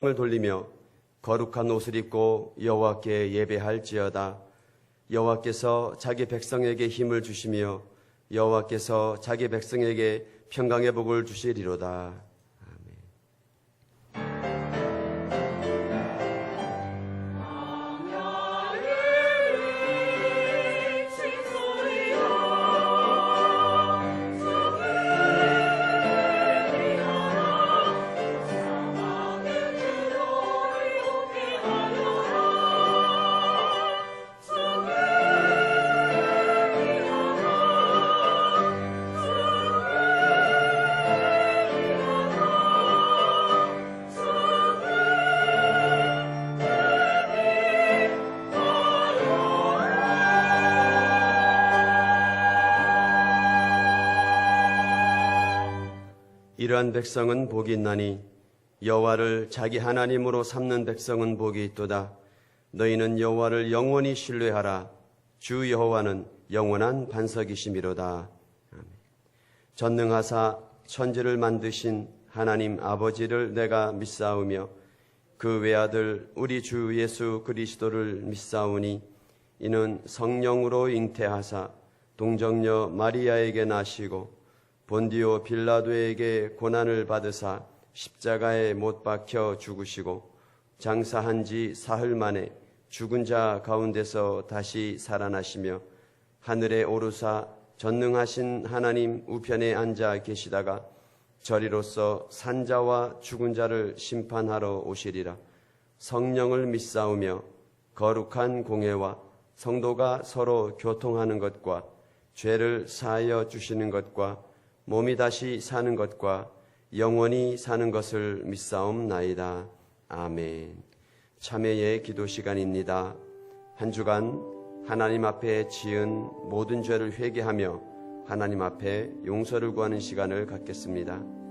을 돌리며 거룩한 옷을 입고 여호와께 예배할지어다. 여호와께서 자기 백성에게 힘을 주시며 여호와께서 자기 백성에게 평강의 복을 주시리로다. 이러한 백성은 복이 있나니 여호와를 자기 하나님으로 삼는 백성은 복이 있도다. 너희는 여호와를 영원히 신뢰하라. 주 여호와는 영원한 반석이시미로다. 전능하사 천지를 만드신 하나님 아버지를 내가 믿사오며 그 외아들 우리 주 예수 그리스도를 믿사오니 이는 성령으로 잉태하사 동정녀 마리아에게 나시고 본디오 빌라도에게 고난을 받으사 십자가에 못 박혀 죽으시고 장사한 지 사흘 만에 죽은 자 가운데서 다시 살아나시며 하늘에 오르사 전능하신 하나님 우편에 앉아 계시다가 저리로서 산자와 죽은 자를 심판하러 오시리라. 성령을 믿사오며 거룩한 공회와 성도가 서로 교통하는 것과 죄를 사하여 주시는 것과 몸이 다시 사는 것과 영원히 사는 것을 믿사옵나이다. 아멘. 참회의 기도 시간입니다. 한 주간 하나님 앞에 지은 모든 죄를 회개하며 하나님 앞에 용서를 구하는 시간을 갖겠습니다.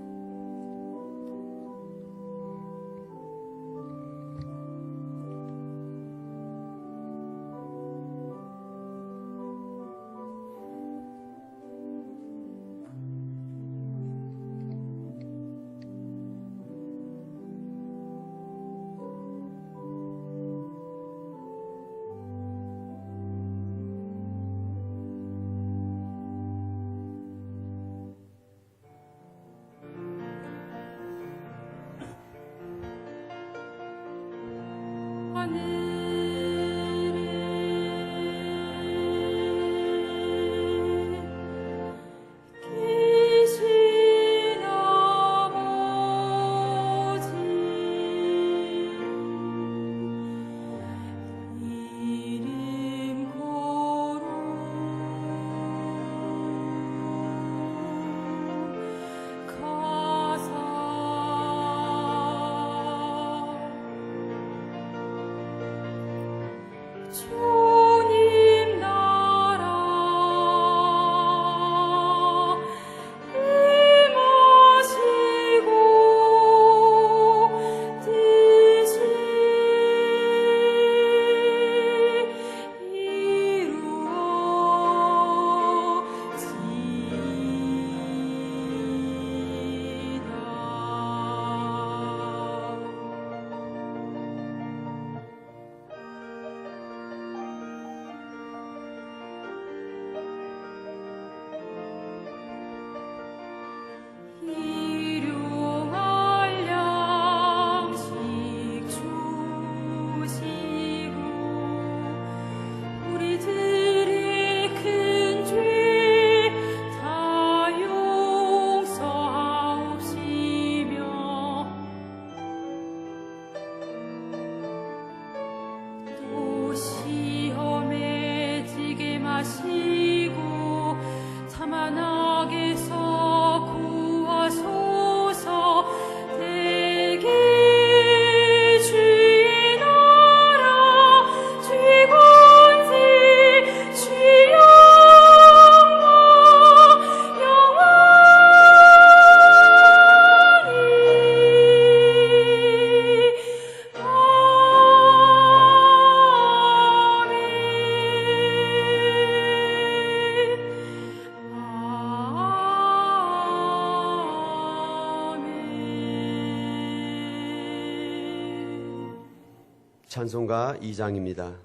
찬송가 2장입니다.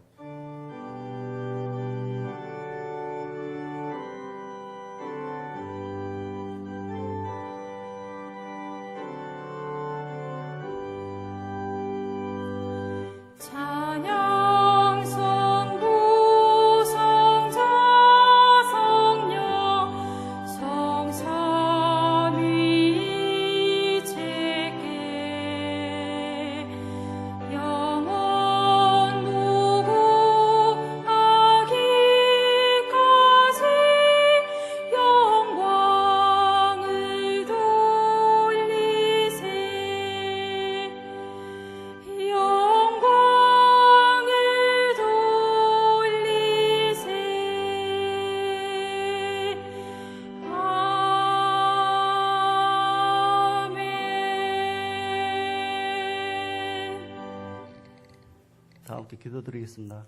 다 함께 기도드리겠습니다.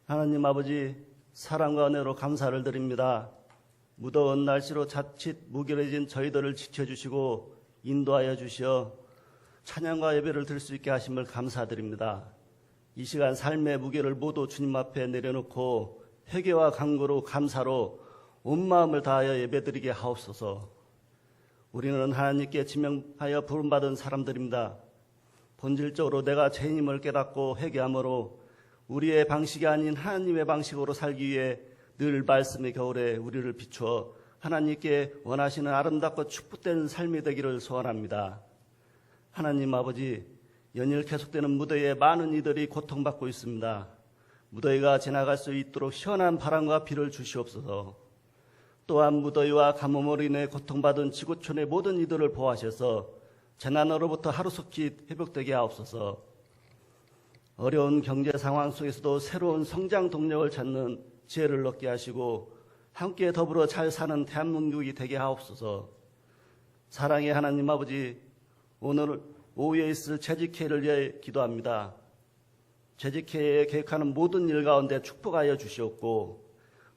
하나님 아버지, 사랑과 은혜로 감사를 드립니다. 무더운 날씨로 자칫 무기력해진 저희들을 지켜주시고 인도하여 주시어 찬양과 예배를 드릴 수 있게 하심을 감사드립니다. 이 시간 삶의 무게를 모두 주님 앞에 내려놓고 회개와 간구로 감사로 온 마음을 다하여 예배드리게 하옵소서. 우리는 하나님께 지명하여 부름받은 사람들입니다. 본질적으로 내가 죄인임을 깨닫고 회개함으로 우리의 방식이 아닌 하나님의 방식으로 살기 위해 늘 말씀의 겨울에 우리를 비추어 하나님께 원하시는 아름답고 축복된 삶이 되기를 소원합니다. 하나님 아버지, 연일 계속되는 무더위에 많은 이들이 고통받고 있습니다. 무더위가 지나갈 수 있도록 시원한 바람과 비를 주시옵소서. 또한 무더위와 가뭄으로 인해 고통받은 지구촌의 모든 이들을 보호하셔서 재난으로부터 하루속히 회복되게 하옵소서. 어려운 경제 상황 속에서도 새로운 성장 동력을 찾는 지혜를 얻게 하시고 함께 더불어 잘 사는 대한민국이 되게 하옵소서. 사랑의 하나님 아버지, 오늘 오후에 있을 재직회를 위해 기도합니다. 재직회에 계획하는 모든 일 가운데 축복하여 주시옵고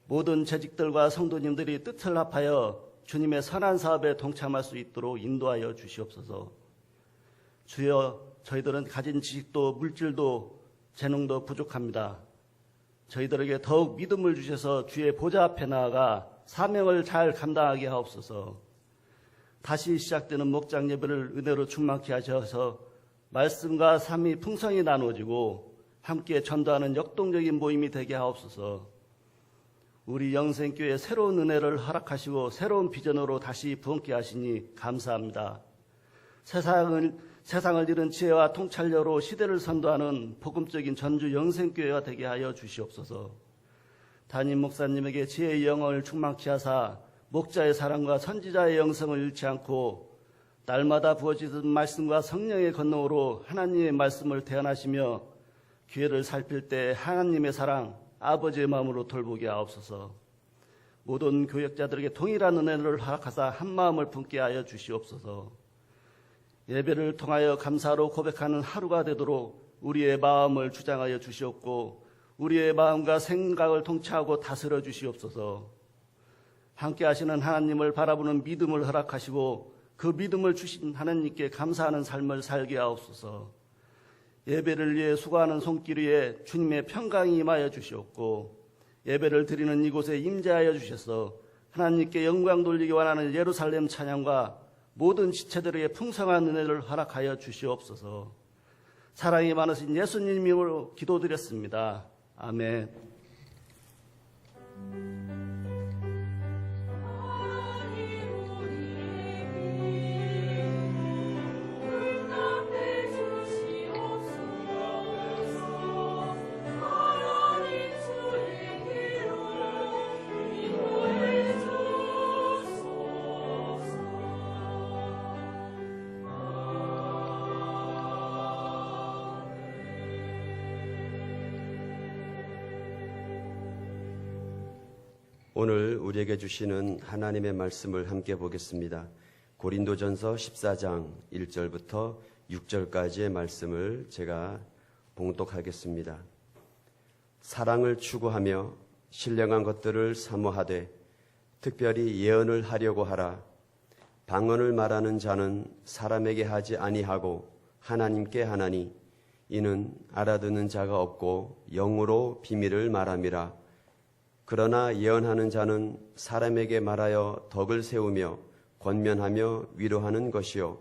모든 재직들과 성도님들이 뜻을 합하여 주님의 선한 사업에 동참할 수 있도록 인도하여 주시옵소서. 주여, 저희들은 가진 지식도 물질도 재능도 부족합니다. 저희들에게 더욱 믿음을 주셔서 주의 보좌 앞에 나아가 사명을 잘 감당하게 하옵소서. 다시 시작되는 목장 예배를 은혜로 충만케 하셔서 말씀과 삶이 풍성히 나누어지고 함께 전도하는 역동적인 모임이 되게 하옵소서. 우리 영생교회에 새로운 은혜를 허락하시고 새로운 비전으로 다시 부흥케 하시니 감사합니다. 세상을 잃은 지혜와 통찰력으로 시대를 선도하는 복음적인 전주 영생교회가 되게 하여 주시옵소서. 담임 목사님에게 지혜의 영을 충만케 하사 목자의 사랑과 선지자의 영성을 잃지 않고 날마다 부어지는 말씀과 성령의 권능으로 하나님의 말씀을 대언하시며 교회를 살필 때 하나님의 사랑, 아버지의 마음으로 돌보게 하옵소서. 모든 교역자들에게 동일한 은혜를 허락하사 한 마음을 품게 하여 주시옵소서. 예배를 통하여 감사로 고백하는 하루가 되도록 우리의 마음을 주장하여 주시옵고 우리의 마음과 생각을 통치하고 다스려 주시옵소서. 함께 하시는 하나님을 바라보는 믿음을 허락하시고 그 믿음을 주신 하나님께 감사하는 삶을 살게 하옵소서. 예배를 위해 수고하는 손길 위에 주님의 평강이 임하여 주시옵고 예배를 드리는 이곳에 임재하여 주셔서 하나님께 영광 돌리기 원하는 예루살렘 찬양과 모든 지체들에게 풍성한 은혜를 허락하여 주시옵소서. 사랑이 많으신 예수님 이름으로 기도드렸습니다. 아멘. 오늘 우리에게 주시는 하나님의 말씀을 함께 보겠습니다. 고린도전서 14장 1절부터 6절까지의 말씀을 제가 봉독하겠습니다. 사랑을 추구하며 신령한 것들을 사모하되 특별히 예언을 하려고 하라. 방언을 말하는 자는 사람에게 하지 아니하고 하나님께 하나니 이는 알아듣는 자가 없고 영으로 비밀을 말함이라. 그러나 예언하는 자는 사람에게 말하여 덕을 세우며 권면하며 위로하는 것이요,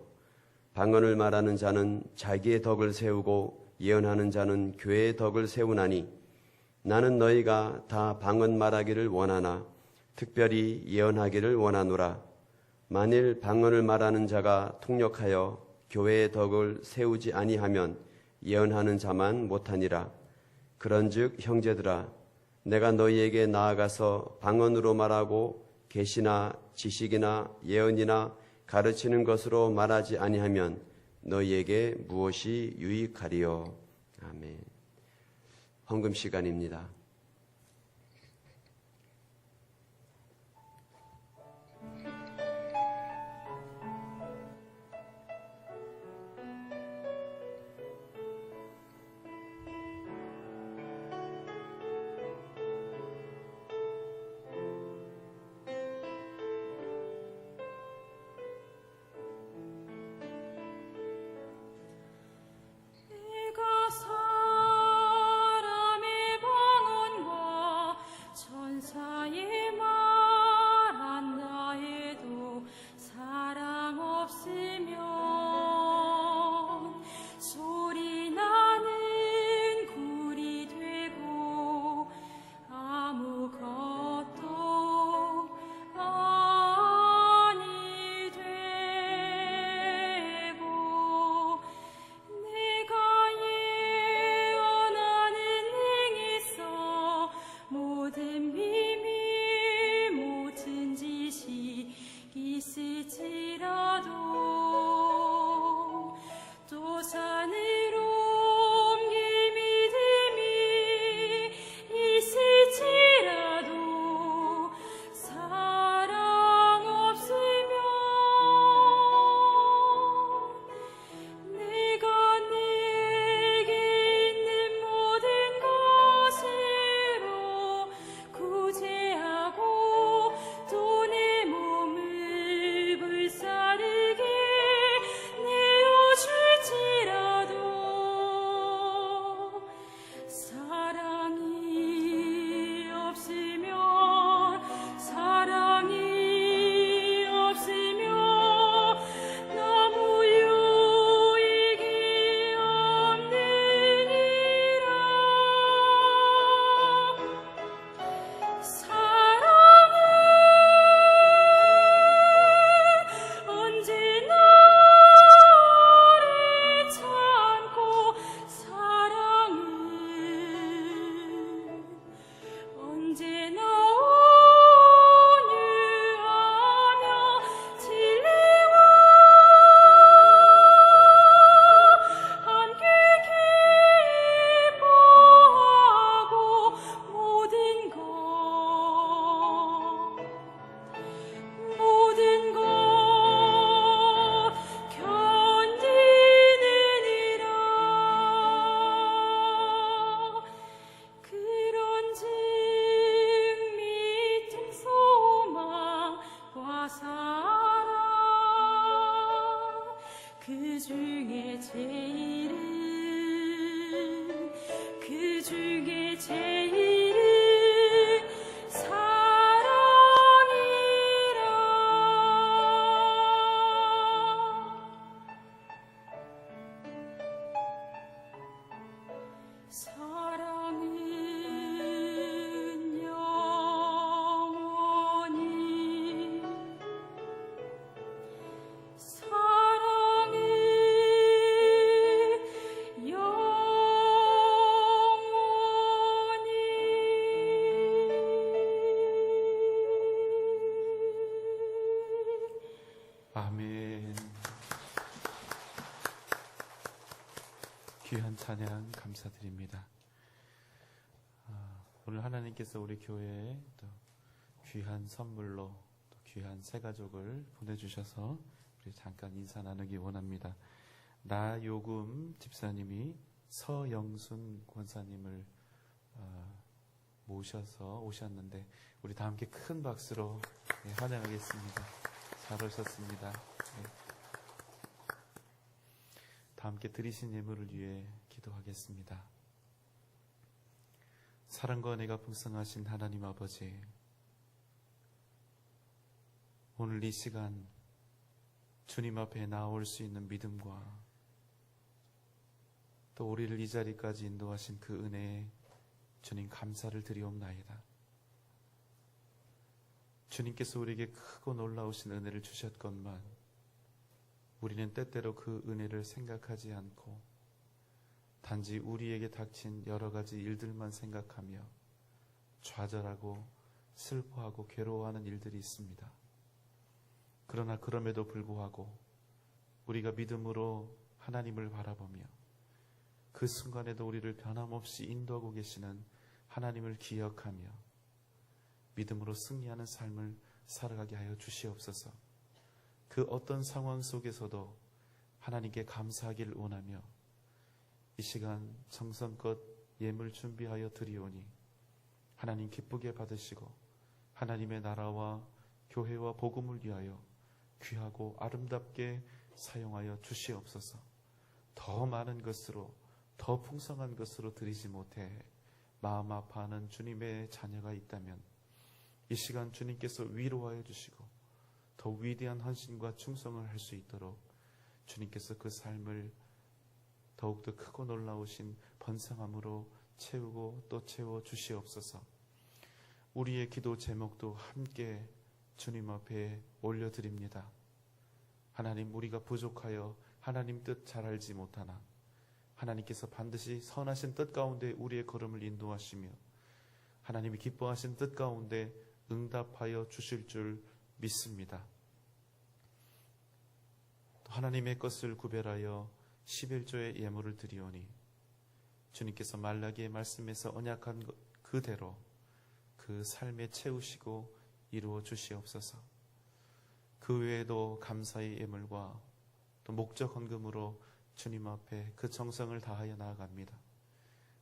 방언을 말하는 자는 자기의 덕을 세우고 예언하는 자는 교회의 덕을 세우나니, 나는 너희가 다 방언 말하기를 원하나 특별히 예언하기를 원하노라. 만일 방언을 말하는 자가 통역하여 교회의 덕을 세우지 아니하면 예언하는 자만 못하니라. 그런즉 형제들아, 내가 너희에게 나아가서 방언으로 말하고 계시나 지식이나 예언이나 가르치는 것으로 말하지 아니하면 너희에게 무엇이 유익하리요. 아멘. 헌금 시간입니다. 내가 사람의 방언과 천사의 말한다 해도 사랑 없으면 소리 나는 굴이 되고 아무것도 아니 되고, 내가 예언하는 행에서 모든 비밀 모든 지식 있을지라도 또 산으로 옮길 믿음이 있을지라도 사랑 없으면 내가 내게 있는 모든 것으로 구제하고 또 내 몸을 불사르게 내어줄지라도 사랑이 없으면 너무 유익이 없느니라. 사랑은 언제나 오래 참고, 사랑은 언제나 온유하며 진리와 함께 기뻐하고 모든 것 견디느니라. 그런즉 믿음 소망과 사랑, 그 중에 제일은 사랑이라. 사랑은 영원히, 사랑은 영원히. 아멘. 귀한 찬양 감사드립니다. 오늘 하나님께서 우리 교회에 또 귀한 선물로 또 귀한 새 가족을 보내주셔서 우리 잠깐 인사 나누기 원합니다. 나요금 집사님이 서영순 권사님을 모셔서 오셨는데 우리 다 함께 큰 박수로 환영하겠습니다. 잘 오셨습니다. 다 함께 드리신 예물을 위해 기도하겠습니다. 사랑과 은혜가 풍성하신 하나님 아버지, 오늘 이 시간 주님 앞에 나올 수 있는 믿음과 또 우리를 이 자리까지 인도하신 그 은혜에 주님 감사를 드리옵나이다. 주님께서 우리에게 크고 놀라우신 은혜를 주셨건만 우리는 때때로 그 은혜를 생각하지 않고 단지 우리에게 닥친 여러 가지 일들만 생각하며 좌절하고 슬퍼하고 괴로워하는 일들이 있습니다. 그러나 그럼에도 불구하고 우리가 믿음으로 하나님을 바라보며 그 순간에도 우리를 변함없이 인도하고 계시는 하나님을 기억하며 믿음으로 승리하는 삶을 살아가게 하여 주시옵소서. 그 어떤 상황 속에서도 하나님께 감사하기를 원하며 이 시간 정성껏 예물 준비하여 드리오니 하나님 기쁘게 받으시고 하나님의 나라와 교회와 복음을 위하여 귀하고 아름답게 사용하여 주시옵소서. 더 많은 것으로 더 풍성한 것으로 드리지 못해 마음 아파하는 주님의 자녀가 있다면 이 시간 주님께서 위로하여 주시고 더 위대한 헌신과 충성을 할 수 있도록 주님께서 그 삶을 더욱더 크고 놀라우신 번성함으로 채우고 또 채워 주시옵소서. 우리의 기도 제목도 함께 주님 앞에 올려드립니다. 하나님, 우리가 부족하여 하나님 뜻 잘 알지 못하나 하나님께서 반드시 선하신 뜻 가운데 우리의 걸음을 인도하시며 하나님이 기뻐하신 뜻 가운데 응답하여 주실 줄 믿습니다. 하나님의 것을 구별하여 11조의 예물을 드리오니 주님께서 말라기의 말씀에서 언약한 그대로 그 삶에 채우시고 이루어 주시옵소서. 그 외에도 감사의 예물과 또 목적 헌금으로 주님 앞에 그 정성을 다하여 나아갑니다.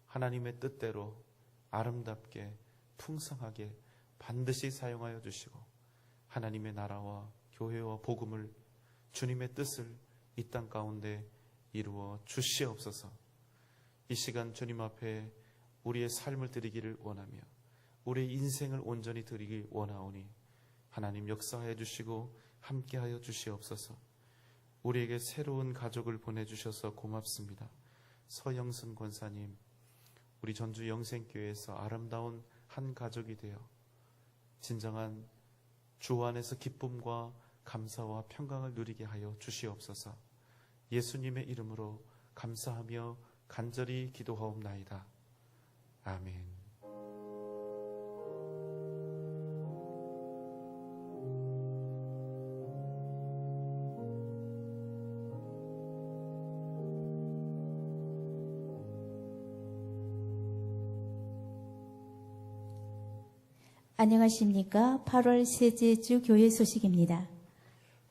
하나님의 뜻대로 아름답게 풍성하게 반드시 사용하여 주시고 하나님의 나라와 교회와 복음을 주님의 뜻을 이 땅 가운데 이루어 주시옵소서. 이 시간 주님 앞에 우리의 삶을 드리기를 원하며 우리의 인생을 온전히 드리기 원하오니 하나님 역사하여 주시고 함께하여 주시옵소서. 우리에게 새로운 가족을 보내주셔서 고맙습니다. 서영순 권사님, 우리 전주 영생교회에서 아름다운 한 가족이 되어 진정한 주 안에서 기쁨과 감사와 평강을 누리게 하여 주시옵소서. 예수님의 이름으로 감사하며 간절히 기도하옵나이다. 아멘. 안녕하십니까. 8월 셋째 주 교회 소식입니다.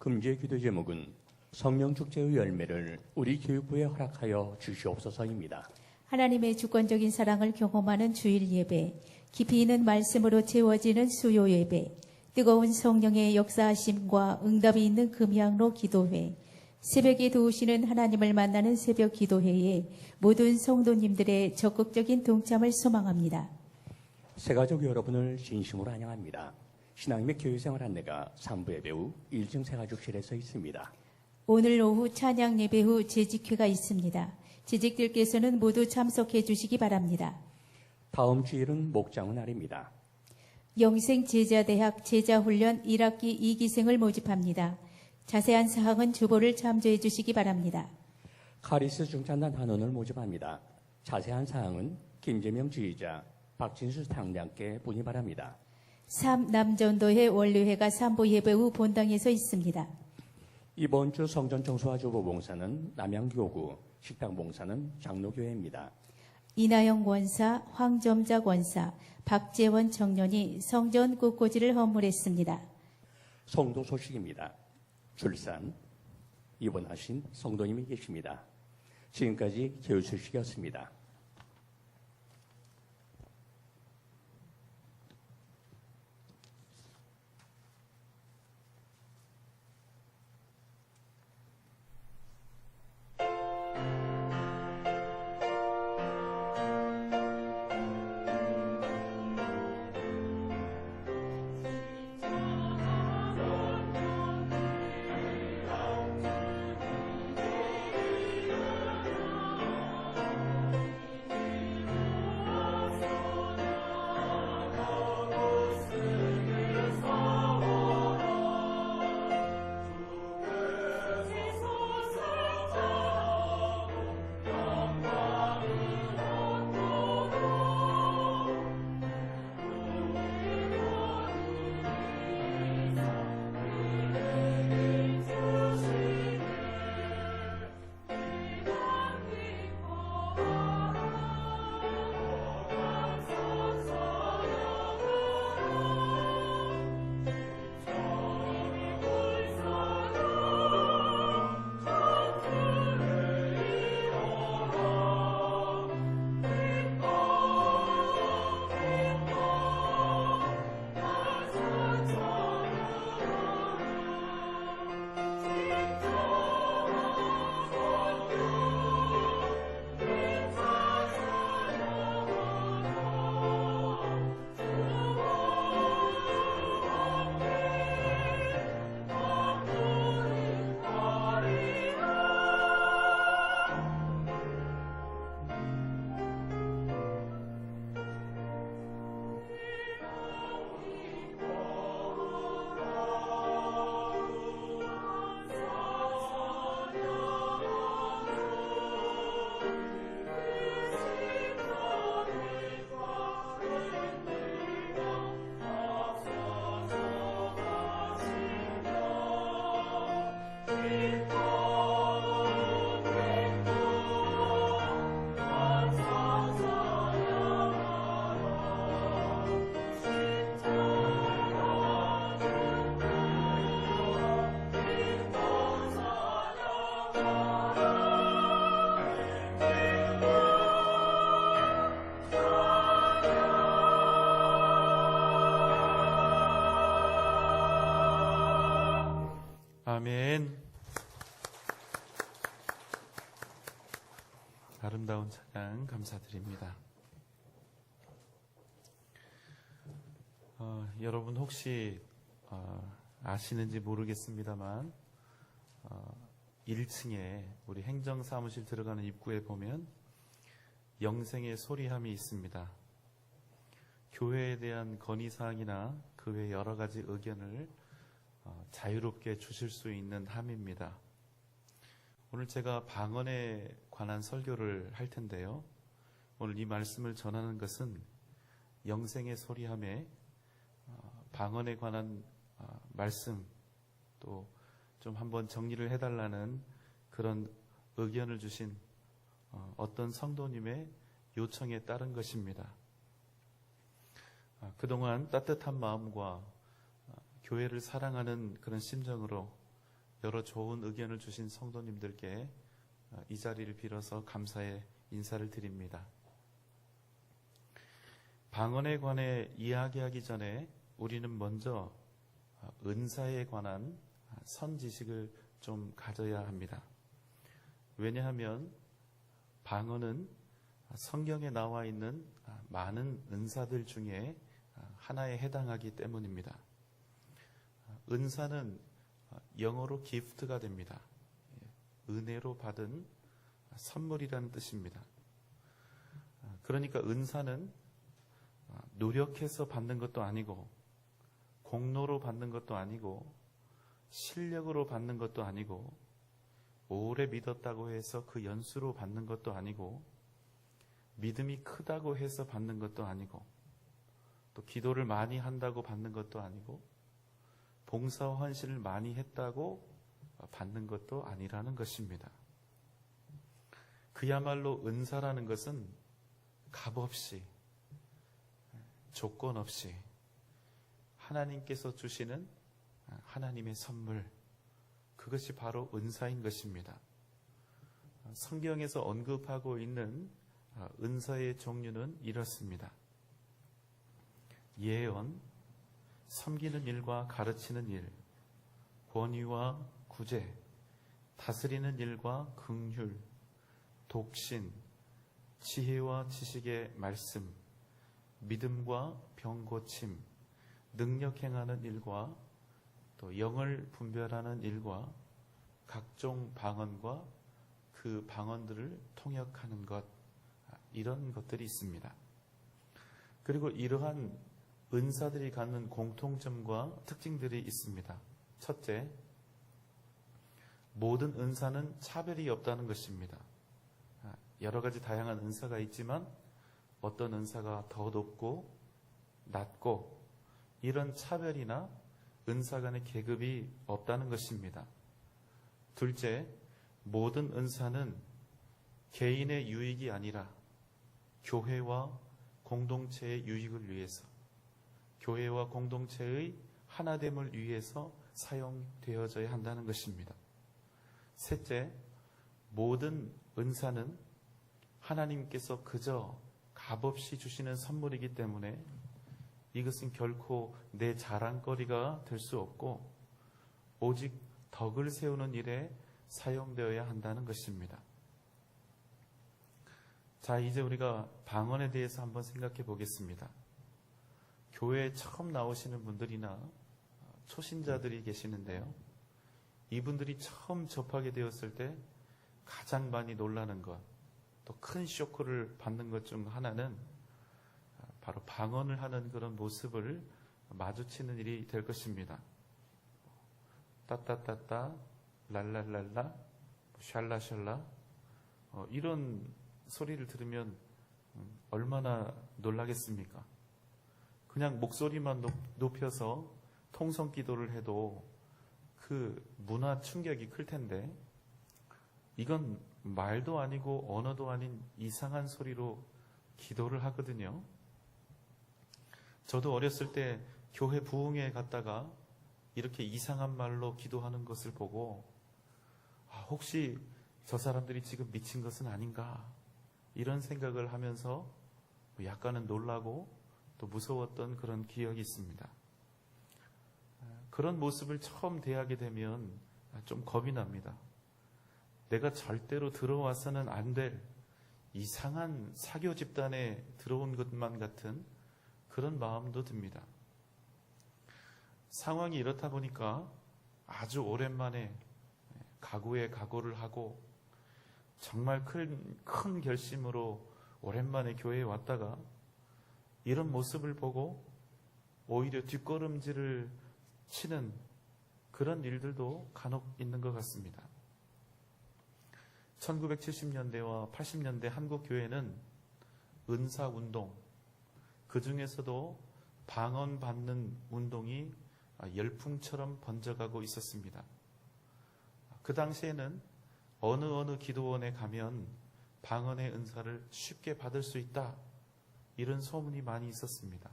금주의 기도 제목은 성령축제의 열매를 우리 교육부에 허락하여 주시옵소서입니다. 하나님의 주권적인 사랑을 경험하는 주일 예배, 깊이 있는 말씀으로 채워지는 수요 예배, 뜨거운 성령의 역사하심과 응답이 있는 금향로 기도회, 새벽에 도우시는 하나님을 만나는 새벽 기도회에 모든 성도님들의 적극적인 동참을 소망합니다. 새가족 여러분을 진심으로 환영합니다. 신앙 및 교회생활 안내가 3부 예배 후 1층 새가족실에서 있습니다. 오늘 오후 찬양 예배 후 재직회가 있습니다. 재직들께서는 모두 참석해 주시기 바랍니다. 다음 주일은 목장의 날입니다. 영생제자대학 제자훈련 1학기 2기생을 모집합니다. 자세한 사항은 주보를 참조해 주시기 바랍니다. 카리스 중찬단 한원을 모집합니다. 자세한 사항은 김재명 지휘자, 박진수 상대함께 문의 바랍니다. 3. 남전도회 원료회가 3부 예배 후 본당에서 있습니다. 이번 주 성전 청소와 주보 봉사는 남양교구, 식당 봉사는 장로교회입니다. 이나영 권사, 황점자 권사, 박재원 청년이 성전 꽃꽂이를 헌물했습니다. 성도 소식입니다. 출산, 입원하신 성도님이 계십니다. 지금까지 교육 소식이었습니다. 아멘. 아름다운 찬양 감사드립니다. 여러분 혹시 아시는지 모르겠습니다만 1층에 우리 행정사무실 들어가는 입구에 보면 영생의 소리함이 있습니다. 교회에 대한 건의사항이나 그 외 여러 가지 의견을 자유롭게 주실 수 있는 함입니다. 오늘 제가 방언에 관한 설교를 할 텐데요. 오늘 이 말씀을 전하는 것은 영생의 소리함에 방언에 관한 말씀 또 좀 한번 정리를 해달라는 그런 의견을 주신 어떤 성도님의 요청에 따른 것입니다. 그동안 따뜻한 마음과 교회를 사랑하는 그런 심정으로 여러 좋은 의견을 주신 성도님들께 이 자리를 빌어서 감사의 인사를 드립니다. 방언에 관해 이야기하기 전에 우리는 먼저 은사에 관한 선지식을 좀 가져야 합니다. 왜냐하면 방언은 성경에 나와 있는 많은 은사들 중에 하나에 해당하기 때문입니다. 은사는 영어로 기프트가 됩니다. 은혜로 받은 선물이라는 뜻입니다. 그러니까 은사는 노력해서 받는 것도 아니고 공로로 받는 것도 아니고 실력으로 받는 것도 아니고 오래 믿었다고 해서 그 연수로 받는 것도 아니고 믿음이 크다고 해서 받는 것도 아니고 또 기도를 많이 한다고 받는 것도 아니고 봉사와 헌신을 많이 했다고 받는 것도 아니라는 것입니다. 그야말로 은사라는 것은 값없이 조건 없이 하나님께서 주시는 하나님의 선물, 그것이 바로 은사인 것입니다. 성경에서 언급하고 있는 은사의 종류는 이렇습니다. 예언, 섬기는 일과 가르치는 일, 권위와 구제, 다스리는 일과 긍휼, 독신, 지혜와 지식의 말씀, 믿음과 병고침, 능력 행하는 일과 또 영을 분별하는 일과 각종 방언과 그 방언들을 통역하는 것, 이런 것들이 있습니다. 그리고 이러한 은사들이 갖는 공통점과 특징들이 있습니다. 첫째, 모든 은사는 차별이 없다는 것입니다. 여러 가지 다양한 은사가 있지만 어떤 은사가 더 높고 낮고 이런 차별이나 은사 간의 계급이 없다는 것입니다. 둘째, 모든 은사는 개인의 유익이 아니라 교회와 공동체의 유익을 위해서, 교회와 공동체의 하나됨을 위해서 사용되어져야 한다는 것입니다. 셋째, 모든 은사는 하나님께서 그저 값없이 주시는 선물이기 때문에 이것은 결코 내 자랑거리가 될 수 없고 오직 덕을 세우는 일에 사용되어야 한다는 것입니다. 자, 이제 우리가 방언에 대해서 한번 생각해 보겠습니다. 교회에 처음 나오시는 분들이나 초신자들이 계시는데요. 이분들이 처음 접하게 되었을 때 가장 많이 놀라는 것, 또 큰 쇼크를 받는 것 중 하나는 바로 방언을 하는 그런 모습을 마주치는 일이 될 것입니다. 따따따따, 랄랄랄라, 샬라샬라, 이런 소리를 들으면 얼마나 놀라겠습니까? 그냥 목소리만 높여서 통성 기도를 해도 그 문화 충격이 클 텐데 이건 말도 아니고 언어도 아닌 이상한 소리로 기도를 하거든요. 저도 어렸을 때 교회 부흥회에 갔다가 이렇게 이상한 말로 기도하는 것을 보고 혹시 저 사람들이 지금 미친 것은 아닌가 이런 생각을 하면서 약간은 놀라고 또 무서웠던 그런 기억이 있습니다. 그런 모습을 처음 대하게 되면 좀 겁이 납니다. 내가 절대로 들어와서는 안 될 이상한 사교 집단에 들어온 것만 같은 그런 마음도 듭니다. 상황이 이렇다 보니까 아주 오랜만에 각오에 각오를 하고 정말 큰 결심으로 오랜만에 교회에 왔다가 이런 모습을 보고 오히려 뒷걸음질을 치는 그런 일들도 간혹 있는 것 같습니다. 1970년대와 80년대 한국 교회는 은사운동, 그 중에서도 방언받는 운동이 열풍처럼 번져가고 있었습니다. 그 당시에는 어느 기도원에 가면 방언의 은사를 쉽게 받을 수 있다, 이런 소문이 많이 있었습니다.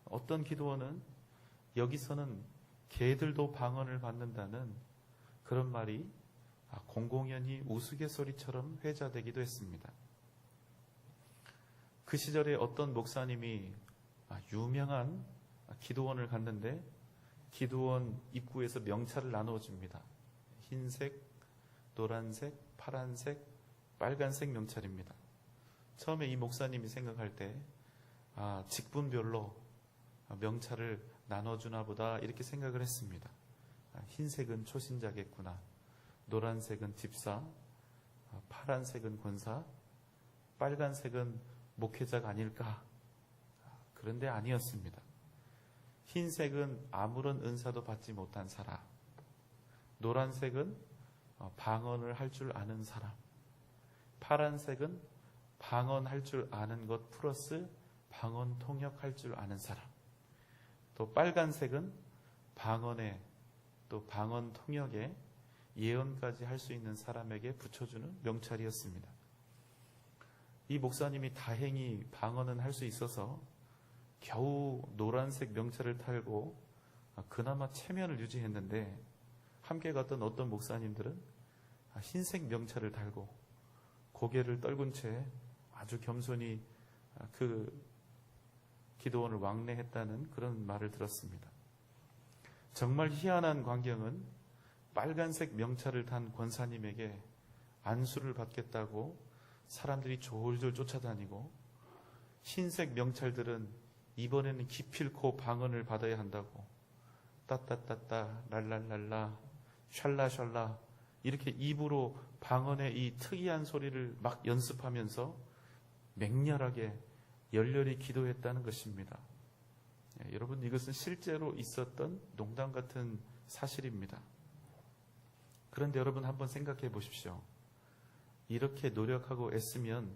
어떤 기도원은 여기서는 개들도 방언을 받는다는 그런 말이 공공연히 우스갯소리처럼 회자되기도 했습니다. 그 시절에 어떤 목사님이 유명한 기도원을 갔는데 기도원 입구에서 명찰을 나눠줍니다. 흰색, 노란색, 파란색, 빨간색 명찰입니다. 처음에 이 목사님이 생각할 때 직분별로 명찰을 나눠주나 보다 이렇게 생각을 했습니다. 흰색은 초신자겠구나, 노란색은 집사, 파란색은 권사, 빨간색은 목회자가 아닐까. 그런데 아니었습니다. 흰색은 아무런 은사도 받지 못한 사람, 노란색은 방언을 할 줄 아는 사람, 파란색은 방언할 줄 아는 것 플러스 방언 통역할 줄 아는 사람, 또 빨간색은 방언에 또 방언 통역에 예언까지 할 수 있는 사람에게 붙여주는 명찰이었습니다. 이 목사님이 다행히 방언은 할 수 있어서 겨우 노란색 명찰을 달고 그나마 체면을 유지했는데, 함께 갔던 어떤 목사님들은 흰색 명찰을 달고 고개를 떨군 채 아주 겸손히 그 기도원을 왕래했다는 그런 말을 들었습니다. 정말 희한한 광경은 빨간색 명찰을 탄 권사님에게 안수를 받겠다고 사람들이 졸졸 쫓아다니고, 흰색 명찰들은 이번에는 기필코 방언을 받아야 한다고 따따따따 랄랄랄라 샬라샬라 이렇게 입으로 방언의 이 특이한 소리를 막 연습하면서 맹렬하게 열렬히 기도했다는 것입니다. 여러분, 이것은 실제로 있었던 농담 같은 사실입니다. 그런데 여러분 한번 생각해 보십시오. 이렇게 노력하고 애쓰면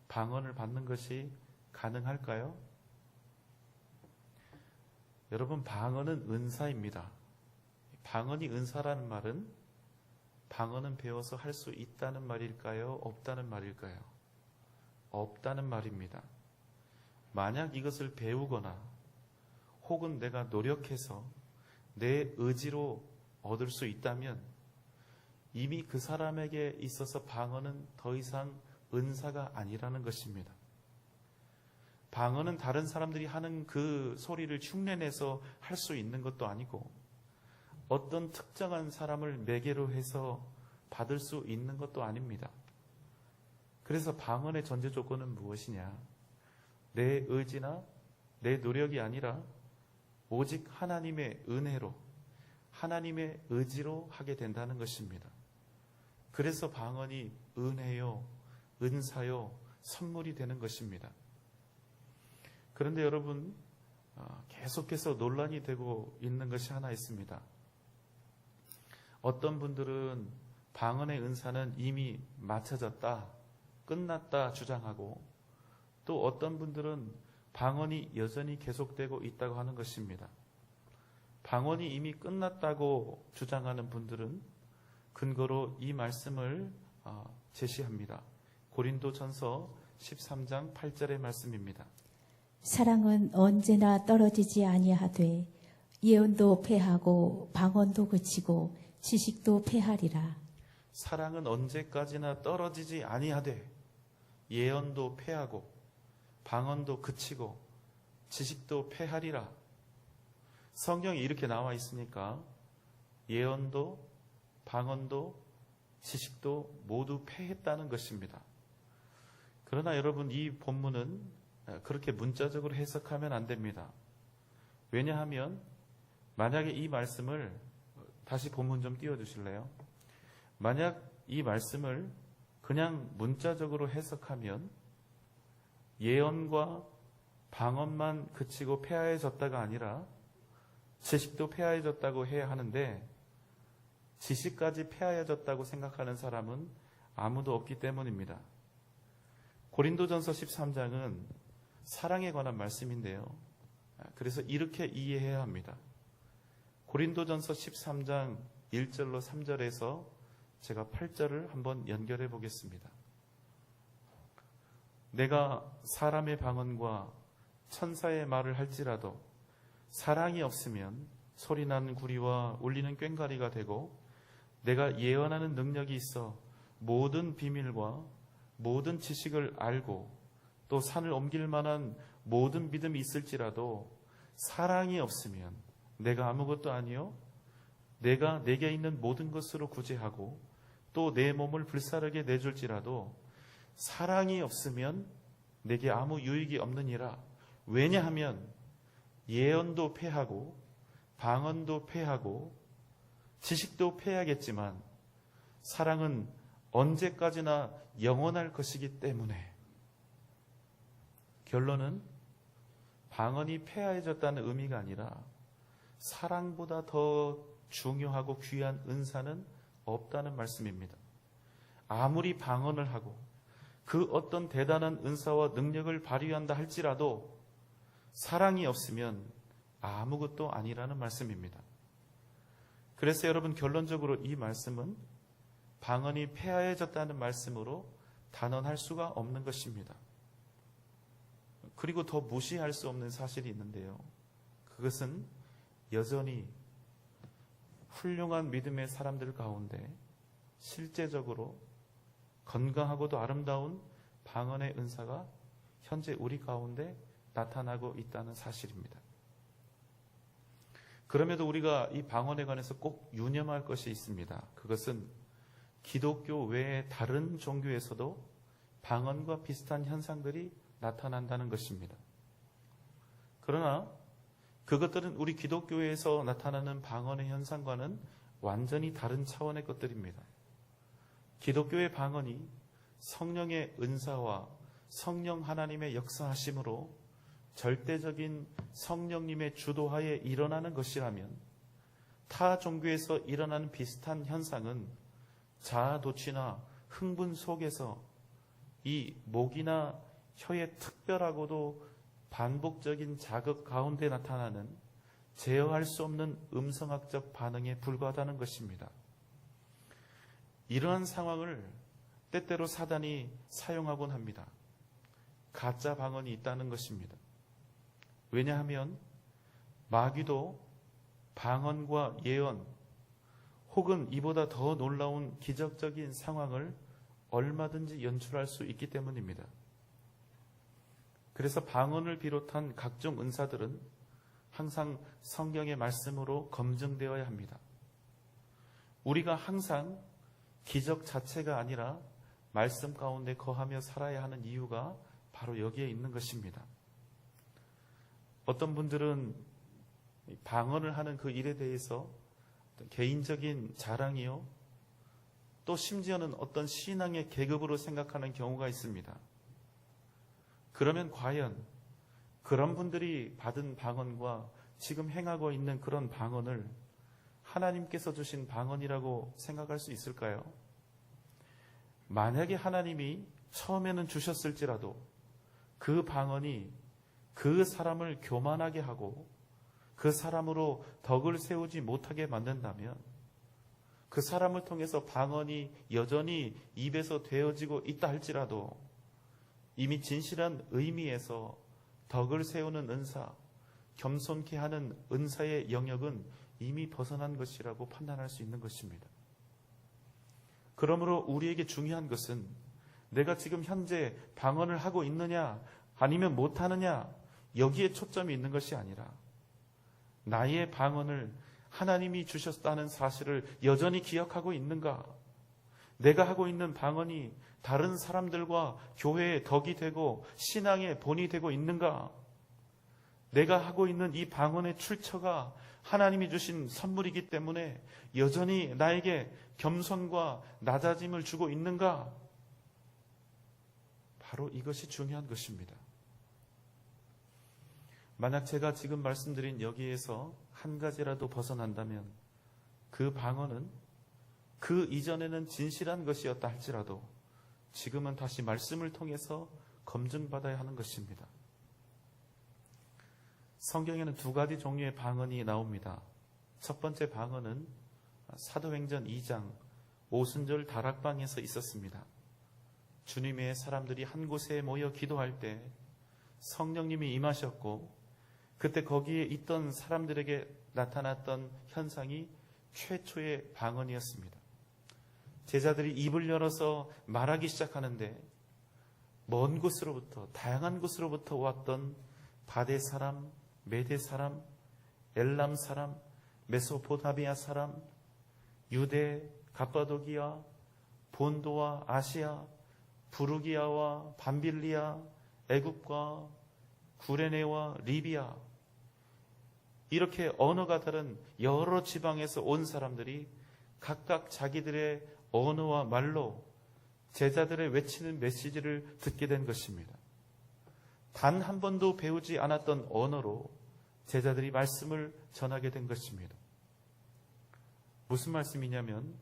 방언을 받는 것이 가능할까요? 여러분, 방언은 은사입니다. 방언이 은사라는 말은 방언은 배워서 할 수 있다는 말일까요? 없다는 말일까요? 없다는 말입니다. 만약 이것을 배우거나 혹은 내가 노력해서 내 의지로 얻을 수 있다면 이미 그 사람에게 있어서 방언은 더 이상 은사가 아니라는 것입니다. 방언은 다른 사람들이 하는 그 소리를 흉내내서 할 수 있는 것도 아니고, 어떤 특정한 사람을 매개로 해서 받을 수 있는 것도 아닙니다. 그래서 방언의 전제 조건은 무엇이냐? 내 의지나 내 노력이 아니라 오직 하나님의 은혜로, 하나님의 의지로 하게 된다는 것입니다. 그래서 방언이 은혜요, 은사요, 선물이 되는 것입니다. 그런데 여러분, 계속해서 논란이 되고 있는 것이 하나 있습니다. 어떤 분들은 방언의 은사는 이미 맞춰졌다, 끝났다 주장하고, 또 어떤 분들은 방언이 여전히 계속되고 있다고 하는 것입니다. 방언이 이미 끝났다고 주장하는 분들은 근거로 이 말씀을 제시합니다. 고린도전서 13장 8절의 말씀입니다. 사랑은 언제나 떨어지지 아니하되 예언도 패하고 방언도 그치고 지식도 패하리라. 사랑은 언제까지나 떨어지지 아니하되 예언도 패하고 방언도 그치고 지식도 패하리라. 성경에 이렇게 나와 있으니까 예언도 방언도 지식도 모두 패했다는 것입니다. 그러나 여러분, 이 본문은 그렇게 문자적으로 해석하면 안 됩니다. 왜냐하면 만약에 이 말씀을, 다시 본문 좀 띄워주실래요? 만약 이 말씀을 그냥 문자적으로 해석하면 예언과 방언만 그치고 폐하해졌다가 아니라 지식도 폐하해졌다고 해야 하는데, 지식까지 폐하해졌다고 생각하는 사람은 아무도 없기 때문입니다. 고린도전서 13장은 사랑에 관한 말씀인데요. 그래서 이렇게 이해해야 합니다. 고린도전서 13장 1절로 3절에서 제가 8절을 한번 연결해 보겠습니다. 내가 사람의 방언과 천사의 말을 할지라도 사랑이 없으면 소리나는 구리와 울리는 꽹과리가 되고, 내가 예언하는 능력이 있어 모든 비밀과 모든 지식을 알고 또 산을 옮길 만한 모든 믿음이 있을지라도 사랑이 없으면 내가 아무것도 아니요 내가 내게 있는 모든 것으로 구제하고 또 내 몸을 불사르게 내줄지라도 사랑이 없으면 내게 아무 유익이 없느니라. 왜냐하면 예언도 패하고 방언도 패하고 지식도 패하겠지만 사랑은 언제까지나 영원할 것이기 때문에. 결론은 방언이 폐하해졌다는 의미가 아니라 사랑보다 더 중요하고 귀한 은사는 없다는 말씀입니다. 아무리 방언을 하고 그 어떤 대단한 은사와 능력을 발휘한다 할지라도 사랑이 없으면 아무것도 아니라는 말씀입니다. 그래서 여러분, 결론적으로 이 말씀은 방언이 폐하해졌다는 말씀으로 단언할 수가 없는 것입니다. 그리고 더 무시할 수 없는 사실이 있는데요. 그것은 여전히 훌륭한 믿음의 사람들 가운데 실제적으로 건강하고도 아름다운 방언의 은사가 현재 우리 가운데 나타나고 있다는 사실입니다. 그럼에도 우리가 이 방언에 관해서 꼭 유념할 것이 있습니다. 그것은 기독교 외의 다른 종교에서도 방언과 비슷한 현상들이 나타난다는 것입니다. 그러나 그것들은 우리 기독교에서 나타나는 방언의 현상과는 완전히 다른 차원의 것들입니다. 기독교의 방언이 성령의 은사와 성령 하나님의 역사하심으로 절대적인 성령님의 주도하에 일어나는 것이라면, 타 종교에서 일어나는 비슷한 현상은 자아도취나 흥분 속에서 이 목이나 혀의 특별하고도 반복적인 자극 가운데 나타나는 제어할 수 없는 음성학적 반응에 불과하다는 것입니다. 이러한 상황을 때때로 사단이 사용하곤 합니다. 가짜 방언이 있다는 것입니다. 왜냐하면 마귀도 방언과 예언 혹은 이보다 더 놀라운 기적적인 상황을 얼마든지 연출할 수 있기 때문입니다. 그래서 방언을 비롯한 각종 은사들은 항상 성경의 말씀으로 검증되어야 합니다. 우리가 항상 기적 자체가 아니라 말씀 가운데 거하며 살아야 하는 이유가 바로 여기에 있는 것입니다. 어떤 분들은 방언을 하는 그 일에 대해서 개인적인 자랑이요, 또 심지어는 어떤 신앙의 계급으로 생각하는 경우가 있습니다. 그러면 과연 그런 분들이 받은 방언과 지금 행하고 있는 그런 방언을 하나님께서 주신 방언이라고 생각할 수 있을까요? 만약에 하나님이 처음에는 주셨을지라도 그 방언이 그 사람을 교만하게 하고 그 사람으로 덕을 세우지 못하게 만든다면, 그 사람을 통해서 방언이 여전히 입에서 되어지고 있다 할지라도 이미 진실한 의미에서 덕을 세우는 은사, 겸손케 하는 은사의 영역은 이미 벗어난 것이라고 판단할 수 있는 것입니다. 그러므로 우리에게 중요한 것은 내가 지금 현재 방언을 하고 있느냐 아니면 못하느냐, 여기에 초점이 있는 것이 아니라 나의 방언을 하나님이 주셨다는 사실을 여전히 기억하고 있는가? 내가 하고 있는 방언이 다른 사람들과 교회의 덕이 되고 신앙의 본이 되고 있는가? 내가 하고 있는 이 방언의 출처가 하나님이 주신 선물이기 때문에 여전히 나에게 겸손과 낮아짐을 주고 있는가? 바로 이것이 중요한 것입니다. 만약 제가 지금 말씀드린 여기에서 한 가지라도 벗어난다면 그 방언은 그 이전에는 진실한 것이었다 할지라도 지금은 다시 말씀을 통해서 검증받아야 하는 것입니다. 성경에는 두 가지 종류의 방언이 나옵니다. 첫 번째 방언은 사도행전 2장 오순절 다락방에서 있었습니다. 주님의 사람들이 한 곳에 모여 기도할 때 성령님이 임하셨고 그때 거기에 있던 사람들에게 나타났던 현상이 최초의 방언이었습니다. 제자들이 입을 열어서 말하기 시작하는데 먼 곳으로부터 다양한 곳으로부터 왔던 바데 사람, 메데 사람, 엘람 사람, 메소포타미아 사람, 유대, 갑바도기아, 본도와 아시아, 부르기아와 밤빌리아, 애굽과 구레네와 리비아, 이렇게 언어가 다른 여러 지방에서 온 사람들이 각각 자기들의 언어와 말로 제자들의 외치는 메시지를 듣게 된 것입니다. 단 한 번도 배우지 않았던 언어로 제자들이 말씀을 전하게 된 것입니다. 무슨 말씀이냐면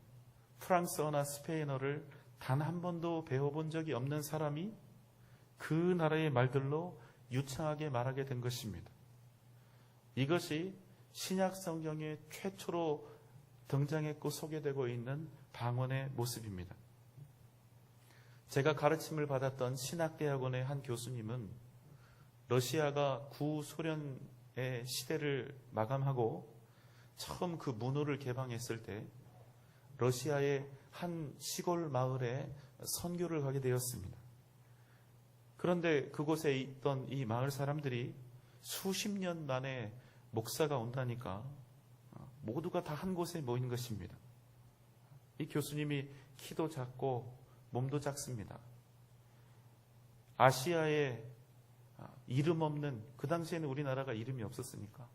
프랑스어나 스페인어를 단 한 번도 배워본 적이 없는 사람이 그 나라의 말들로 유창하게 말하게 된 것입니다. 이것이 신약 성경에 최초로 등장했고 소개되고 있는 방언의 모습입니다. 제가 가르침을 받았던 신학대학원의 한 교수님은 러시아가 구소련의 시대를 마감하고 처음 그 문호를 개방했을 때 러시아의 한 시골 마을에 선교를 가게 되었습니다. 그런데 그곳에 있던 이 마을 사람들이 수십 년 만에 목사가 온다니까 모두가 다 한 곳에 모인 것입니다. 이 교수님이 키도 작고 몸도 작습니다. 아시아에 이름 없는, 그 당시에는 우리나라가 이름이 없었으니까,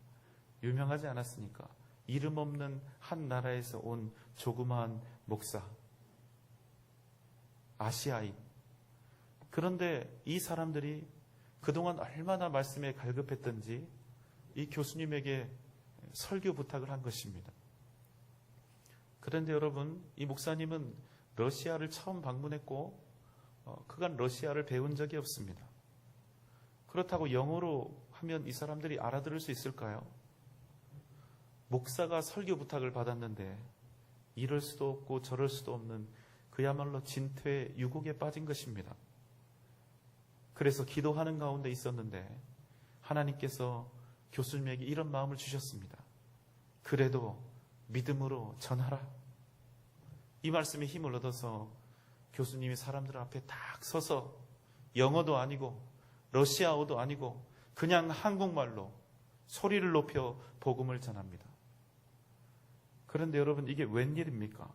유명하지 않았으니까 이름 없는 한 나라에서 온 조그마한 목사, 아시아인. 그런데 이 사람들이 그동안 얼마나 말씀에 갈급했던지 이 교수님에게 설교 부탁을 한 것입니다. 그런데 여러분, 이 목사님은 러시아를 처음 방문했고 그간 러시아를 배운 적이 없습니다. 그렇다고 영어로 하면 이 사람들이 알아들을 수 있을까요? 목사가 설교 부탁을 받았는데 이럴 수도 없고 저럴 수도 없는 그야말로 진퇴 유곡에 빠진 것입니다. 그래서 기도하는 가운데 있었는데 하나님께서 교수님에게 이런 마음을 주셨습니다. 그래도 믿음으로 전하라. 이 말씀에 힘을 얻어서 교수님이 사람들 앞에 딱 서서 영어도 아니고 러시아어도 아니고 그냥 한국말로 소리를 높여 복음을 전합니다. 그런데 여러분, 이게 웬일입니까?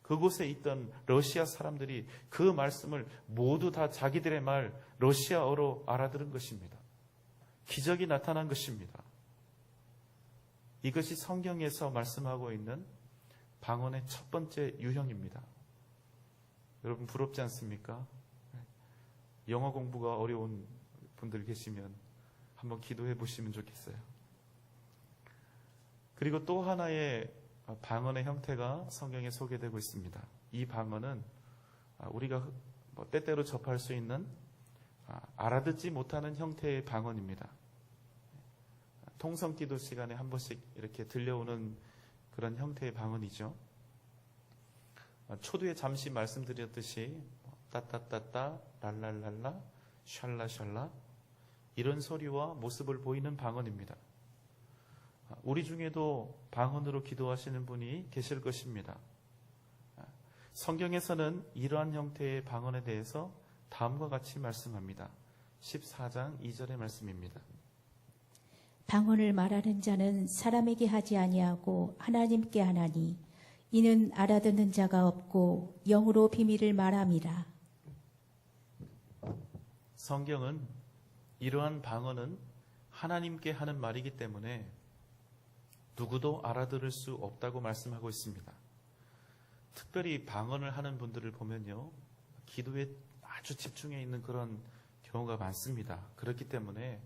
그곳에 있던 러시아 사람들이 그 말씀을 모두 다 자기들의 말 러시아어로 알아들은 것입니다. 기적이 나타난 것입니다. 이것이 성경에서 말씀하고 있는 방언의 첫 번째 유형입니다. 여러분, 부럽지 않습니까? 영어 공부가 어려운 분들 계시면 한번 기도해 보시면 좋겠어요. 그리고 또 하나의 방언의 형태가 성경에 소개되고 있습니다. 이 방언은 우리가 때때로 접할 수 있는 알아듣지 못하는 형태의 방언입니다. 통성기도 시간에 한 번씩 이렇게 들려오는 그런 형태의 방언이죠. 초두에 잠시 말씀드렸듯이 따따따따, 랄랄랄라, 샬라샬라 이런 소리와 모습을 보이는 방언입니다. 우리 중에도 방언으로 기도하시는 분이 계실 것입니다. 성경에서는 이러한 형태의 방언에 대해서 다음과 같이 말씀합니다. 14장 2절의 말씀입니다. 방언을 말하는 자는 사람에게 하지 아니하고 하나님께 하나니 이는 알아듣는 자가 없고 영으로 비밀을 말함이라. 성경은 이러한 방언은 하나님께 하는 말이기 때문에 누구도 알아들을 수 없다고 말씀하고 있습니다. 특별히 방언을 하는 분들을 보면요, 기도에 아주 집중해 있는 그런 경우가 많습니다. 그렇기 때문에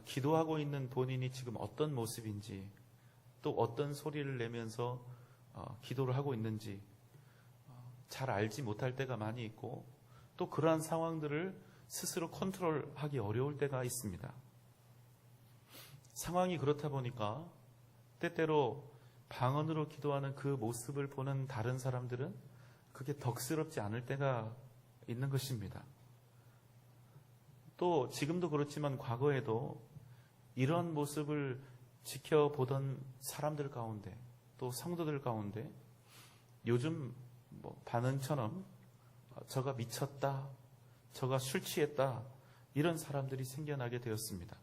기도하고 있는 본인이 지금 어떤 모습인지, 또 어떤 소리를 내면서 기도를 하고 있는지 잘 알지 못할 때가 많이 있고, 또 그러한 상황들을 스스로 컨트롤하기 어려울 때가 있습니다. 상황이 그렇다 보니까 때때로 방언으로 기도하는 그 모습을 보는 다른 사람들은 그게 덕스럽지 않을 때가 있는 것입니다. 또 지금도 그렇지만 과거에도 이런 모습을 지켜보던 사람들 가운데, 또 성도들 가운데 요즘 반응처럼 저가 미쳤다, 저가 술 취했다, 이런 사람들이 생겨나게 되었습니다.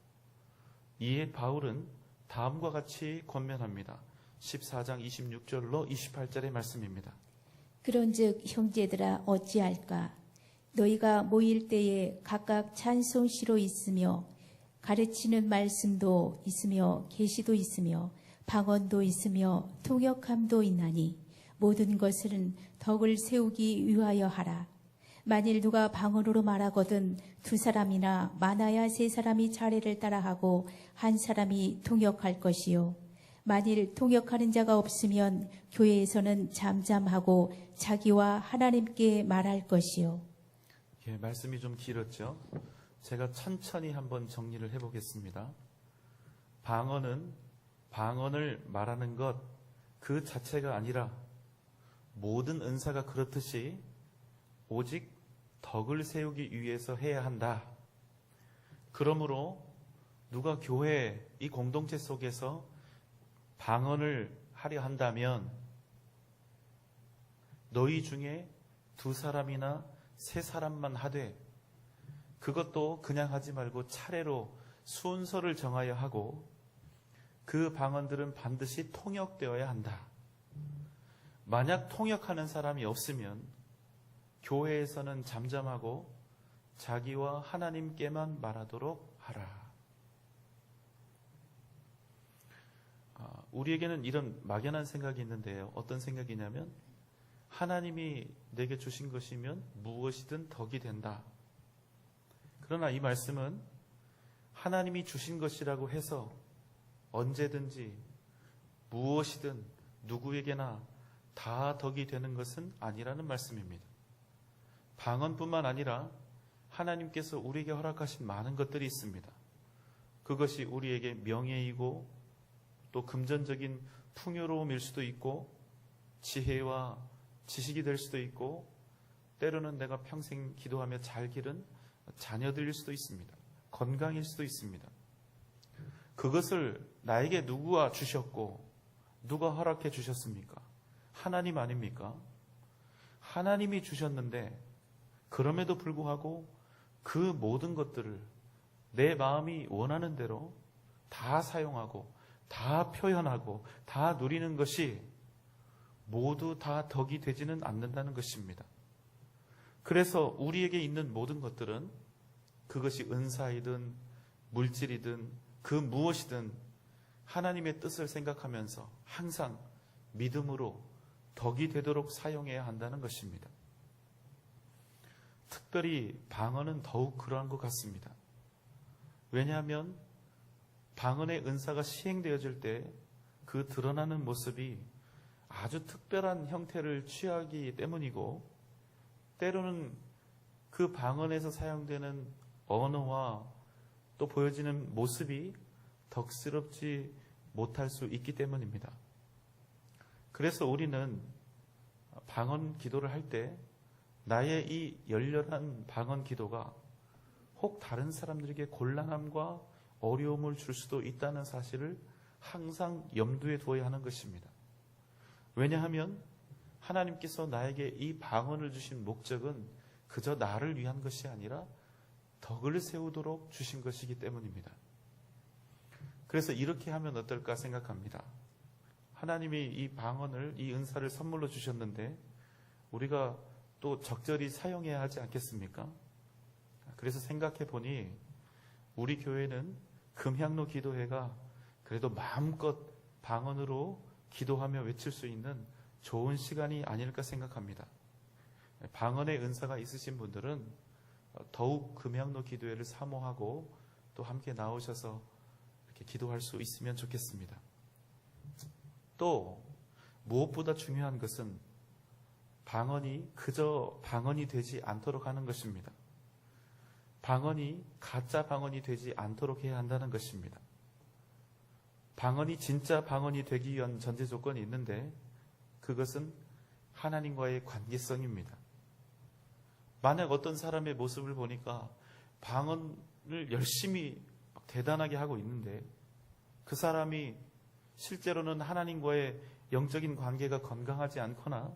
이에 바울은 다음과 같이 권면합니다. 14장 26절로 28절의 말씀입니다. 그런즉 형제들아 어찌할까? 너희가 모일 때에 각각 찬송시로 있으며 가르치는 말씀도 있으며 계시도 있으며 방언도 있으며 통역함도 있나니 모든 것은 덕을 세우기 위하여 하라. 만일 누가 방언으로 말하거든 두 사람이나 많아야 세 사람이 차례를 따라하고 한 사람이 통역할 것이요. 만일 통역하는 자가 없으면 교회에서는 잠잠하고 자기와 하나님께 말할 것이요. 예, 말씀이 좀 길었죠. 제가 천천히 한번 정리를 해보겠습니다. 방언은 방언을 말하는 것 그 자체가 아니라 모든 은사가 그렇듯이 오직 덕을 세우기 위해서 해야 한다. 그러므로 누가 교회 이 공동체 속에서 방언을 하려 한다면 너희 중에 두 사람이나 세 사람만 하되, 그것도 그냥 하지 말고 차례로 순서를 정하여 하고 그 방언들은 반드시 통역되어야 한다. 만약 통역하는 사람이 없으면 교회에서는 잠잠하고 자기와 하나님께만 말하도록 하라. 우리에게는 이런 막연한 생각이 있는데요. 어떤 생각이냐면 하나님이 내게 주신 것이면 무엇이든 덕이 된다. 그러나 이 말씀은 하나님이 주신 것이라고 해서 언제든지 무엇이든 누구에게나 다 덕이 되는 것은 아니라는 말씀입니다. 방언뿐만 아니라 하나님께서 우리에게 허락하신 많은 것들이 있습니다. 그것이 우리에게 명예이고 또 금전적인 풍요로움일 수도 있고 지혜와 지식이 될 수도 있고 때로는 내가 평생 기도하며 잘 기른 자녀들일 수도 있습니다. 건강일 수도 있습니다. 그것을 나에게 누가 주셨고 누가 허락해 주셨습니까? 하나님 아닙니까? 하나님이 주셨는데 그럼에도 불구하고 그 모든 것들을 내 마음이 원하는 대로 다 사용하고 다 표현하고 다 누리는 것이 모두 다 덕이 되지는 않는다는 것입니다. 그래서 우리에게 있는 모든 것들은 그것이 은사이든 물질이든 그 무엇이든 하나님의 뜻을 생각하면서 항상 믿음으로 덕이 되도록 사용해야 한다는 것입니다. 특별히 방언은 더욱 그러한 것 같습니다. 왜냐하면 방언의 은사가 시행되어질 때 그 드러나는 모습이 아주 특별한 형태를 취하기 때문이고, 때로는 그 방언에서 사용되는 언어와 또 보여지는 모습이 덕스럽지 못할 수 있기 때문입니다. 그래서 우리는 방언 기도를 할 때 나의 이 열렬한 방언 기도가 혹 다른 사람들에게 곤란함과 어려움을 줄 수도 있다는 사실을 항상 염두에 두어야 하는 것입니다. 왜냐하면 하나님께서 나에게 이 방언을 주신 목적은 그저 나를 위한 것이 아니라 덕을 세우도록 주신 것이기 때문입니다. 그래서 이렇게 하면 어떨까 생각합니다. 하나님이 이 방언을, 이 은사를 선물로 주셨는데 우리가 또 적절히 사용해야 하지 않겠습니까? 그래서 생각해 보니 우리 교회는 금향로 기도회가 그래도 마음껏 방언으로 기도하며 외칠 수 있는 좋은 시간이 아닐까 생각합니다. 방언의 은사가 있으신 분들은 더욱 금향로 기도회를 사모하고 또 함께 나오셔서 이렇게 기도할 수 있으면 좋겠습니다. 또 무엇보다 중요한 것은 방언이 그저 방언이 되지 않도록 하는 것입니다. 방언이 가짜 방언이 되지 않도록 해야 한다는 것입니다. 방언이 진짜 방언이 되기 위한 전제 조건이 있는데 그것은 하나님과의 관계성입니다. 만약 어떤 사람의 모습을 보니까 방언을 열심히 대단하게 하고 있는데 그 사람이 실제로는 하나님과의 영적인 관계가 건강하지 않거나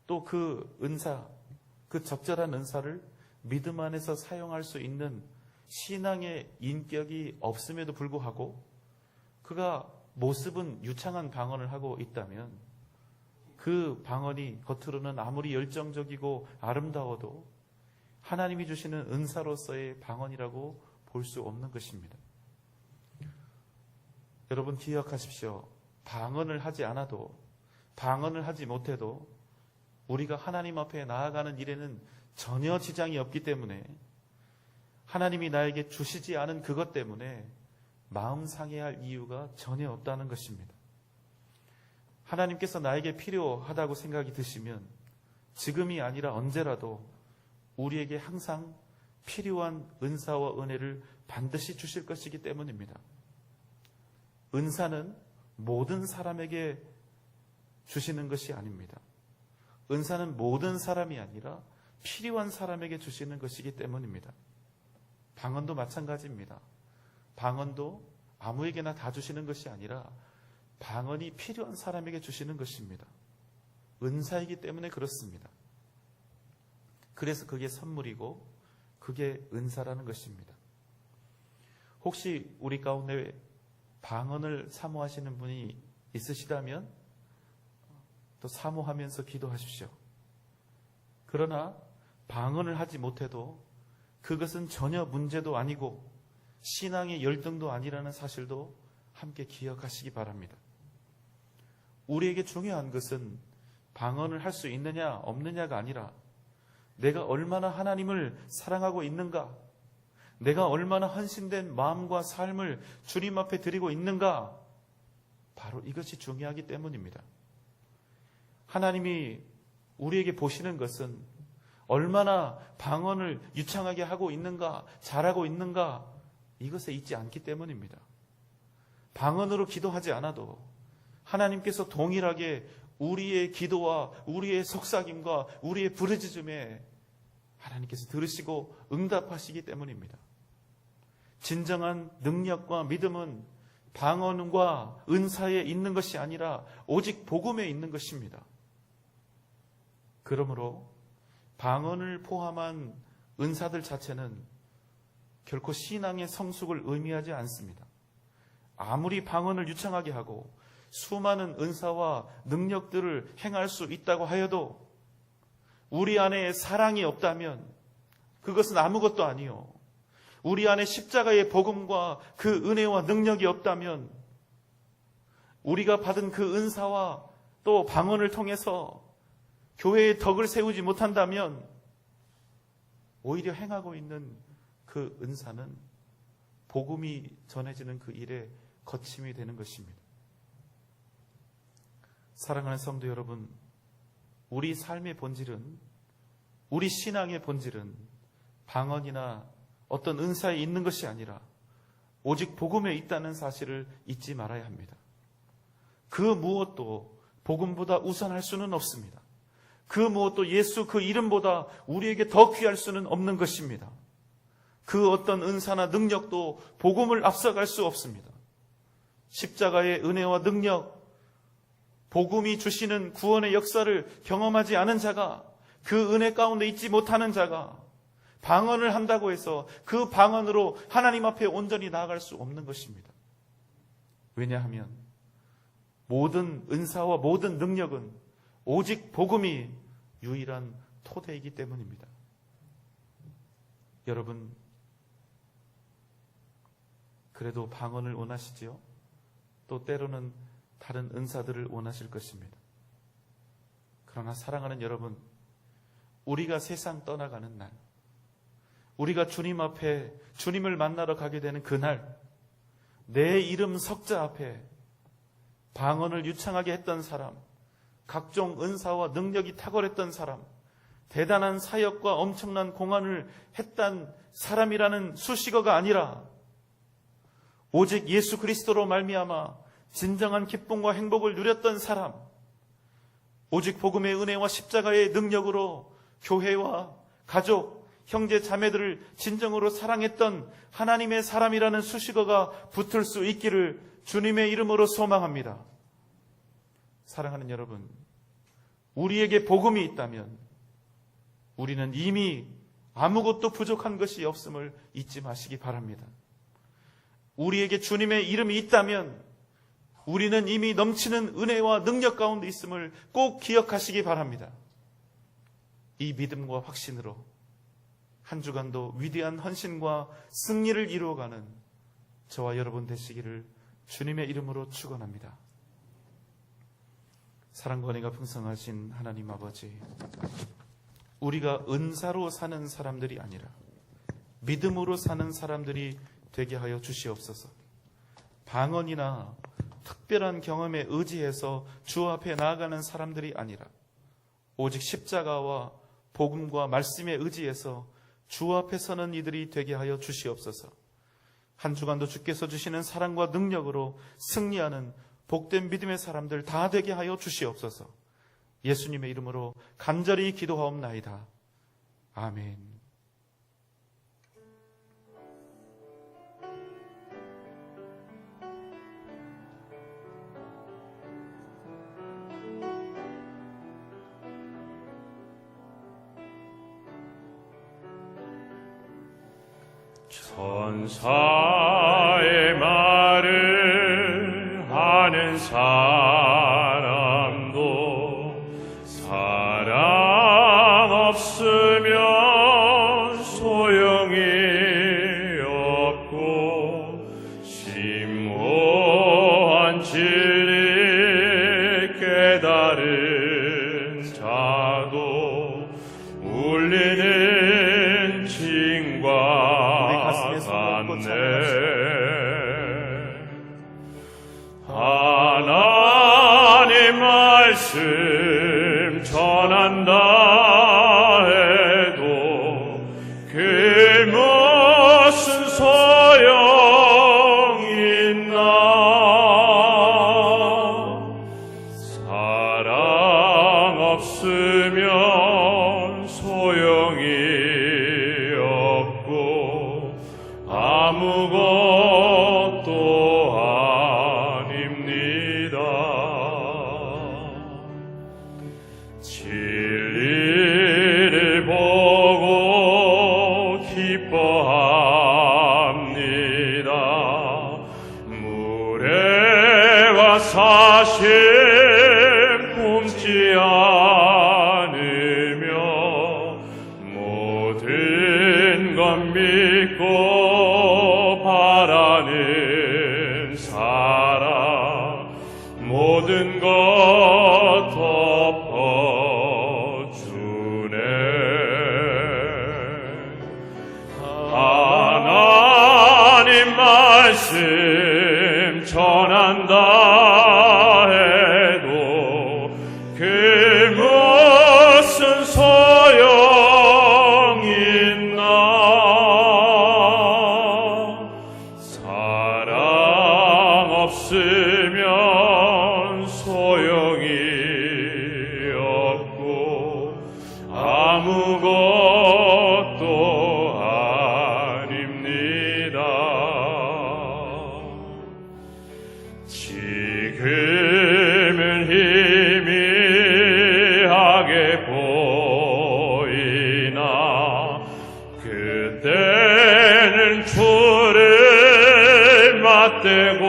또 그 은사, 그 적절한 은사를 믿음 안에서 사용할 수 있는 신앙의 인격이 없음에도 불구하고 그가 모습은 유창한 방언을 하고 있다면 그 방언이 겉으로는 아무리 열정적이고 아름다워도 하나님이 주시는 은사로서의 방언이라고 볼 수 없는 것입니다. 여러분 기억하십시오. 방언을 하지 않아도, 방언을 하지 못해도 우리가 하나님 앞에 나아가는 일에는 전혀 지장이 없기 때문에 하나님이 나에게 주시지 않은 그것 때문에 마음 상해할 이유가 전혀 없다는 것입니다. 하나님께서 나에게 필요하다고 생각이 드시면 지금이 아니라 언제라도 우리에게 항상 필요한 은사와 은혜를 반드시 주실 것이기 때문입니다. 은사는 모든 사람에게 주시는 것이 아닙니다. 은사는 모든 사람이 아니라 필요한 사람에게 주시는 것이기 때문입니다. 방언도 마찬가지입니다. 방언도 아무에게나 다 주시는 것이 아니라 방언이 필요한 사람에게 주시는 것입니다. 은사이기 때문에 그렇습니다. 그래서 그게 선물이고 그게 은사라는 것입니다. 혹시 우리 가운데 방언을 사모하시는 분이 있으시다면 또 사모하면서 기도하십시오. 그러나 방언을 하지 못해도 그것은 전혀 문제도 아니고 신앙의 열등도 아니라는 사실도 함께 기억하시기 바랍니다. 우리에게 중요한 것은 방언을 할 수 있느냐 없느냐가 아니라 내가 얼마나 하나님을 사랑하고 있는가, 내가 얼마나 헌신된 마음과 삶을 주님 앞에 드리고 있는가, 바로 이것이 중요하기 때문입니다. 하나님이 우리에게 보시는 것은 얼마나 방언을 유창하게 하고 있는가, 잘하고 있는가, 이것에 있지 않기 때문입니다. 방언으로 기도하지 않아도 하나님께서 동일하게 우리의 기도와 우리의 속삭임과 우리의 부르짖음에 하나님께서 들으시고 응답하시기 때문입니다. 진정한 능력과 믿음은 방언과 은사에 있는 것이 아니라 오직 복음에 있는 것입니다. 그러므로 방언을 포함한 은사들 자체는 결코 신앙의 성숙을 의미하지 않습니다. 아무리 방언을 유창하게 하고 수많은 은사와 능력들을 행할 수 있다고 하여도 우리 안에 사랑이 없다면 그것은 아무것도 아니요. 우리 안에 십자가의 복음과 그 은혜와 능력이 없다면 우리가 받은 그 은사와 또 방언을 통해서 교회의 덕을 세우지 못한다면 오히려 행하고 있는 그 은사는 복음이 전해지는 그 일에 거침이 되는 것입니다. 사랑하는 성도 여러분, 우리 삶의 본질은, 우리 신앙의 본질은 방언이나 어떤 은사에 있는 것이 아니라 오직 복음에 있다는 사실을 잊지 말아야 합니다. 그 무엇도 복음보다 우선할 수는 없습니다. 그 무엇도 예수 그 이름보다 우리에게 더 귀할 수는 없는 것입니다. 그 어떤 은사나 능력도 복음을 앞서갈 수 없습니다. 십자가의 은혜와 능력, 복음이 주시는 구원의 역사를 경험하지 않은 자가, 그 은혜 가운데 있지 못하는 자가 방언을 한다고 해서 그 방언으로 하나님 앞에 온전히 나아갈 수 없는 것입니다. 왜냐하면 모든 은사와 모든 능력은 오직 복음이 유일한 토대이기 때문입니다. 여러분, 그래도 방언을 원하시지요? 또 때로는 다른 은사들을 원하실 것입니다. 그러나 사랑하는 여러분, 우리가 세상 떠나가는 날, 우리가 주님 앞에 주님을 만나러 가게 되는 그날, 내 이름 석자 앞에 방언을 유창하게 했던 사람, 각종 은사와 능력이 탁월했던 사람, 대단한 사역과 엄청난 공헌을 했던 사람이라는 수식어가 아니라 오직 예수 그리스도로 말미암아 진정한 기쁨과 행복을 누렸던 사람, 오직 복음의 은혜와 십자가의 능력으로 교회와 가족, 형제 자매들을 진정으로 사랑했던 하나님의 사람이라는 수식어가 붙을 수 있기를 주님의 이름으로 소망합니다. 사랑하는 여러분, 우리에게 복음이 있다면 우리는 이미 아무것도 부족한 것이 없음을 잊지 마시기 바랍니다. 우리에게 주님의 이름이 있다면 우리는 이미 넘치는 은혜와 능력 가운데 있음을 꼭 기억하시기 바랍니다. 이 믿음과 확신으로 한 주간도 위대한 헌신과 승리를 이루어가는 저와 여러분 되시기를 주님의 이름으로 축원합니다. 사랑과 은혜가 풍성하신 하나님 아버지, 우리가 은사로 사는 사람들이 아니라 믿음으로 사는 사람들이 되게 하여 주시옵소서. 방언이나 특별한 경험에 의지해서 주 앞에 나아가는 사람들이 아니라 오직 십자가와 복음과 말씀에 의지해서 주 앞에 서는 이들이 되게 하여 주시옵소서. 한 주간도 주께서 주시는 사랑과 능력으로 승리하는 복된 믿음의 사람들 다 되게 하여 주시옵소서. 예수님의 이름으로 간절히 기도하옵나이다. 아멘. 천사의 말을 하는 사람도 사랑 없으면 소용이 없고 심오한 진리 깨달은 자도 울리는 징과 하나님 말씀 전한다 해도 그 무슨 소용 있나. 사랑 없으면 소용이 없고 아무것도 아닙니다. 진리를 보고 기뻐합니다. 무례와 사심 품지 않으며 모든 것 믿고 바라는 사람 모든 것 덮어주네. 하나님 말씀 전한다 해도 그 무슨 소용 있나. 사랑 없으면 소용이 없고 아무것도 아닙니다. 지금은 희미하게 보이나 그때는 주를 맞대고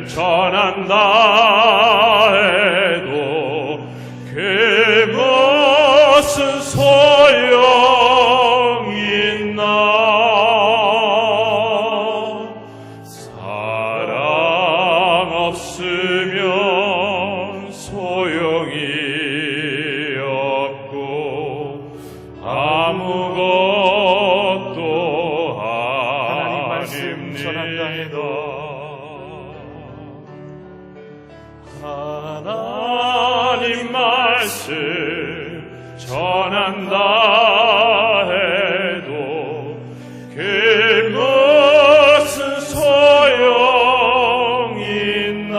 전한다 해도 그 무슨 소용이 있나. 사랑 없으면 소용이 없고 아무것도 하나님 말씀 전한다 해도 하나님 말씀 전한다 해도 그 무슨 소용이 있나.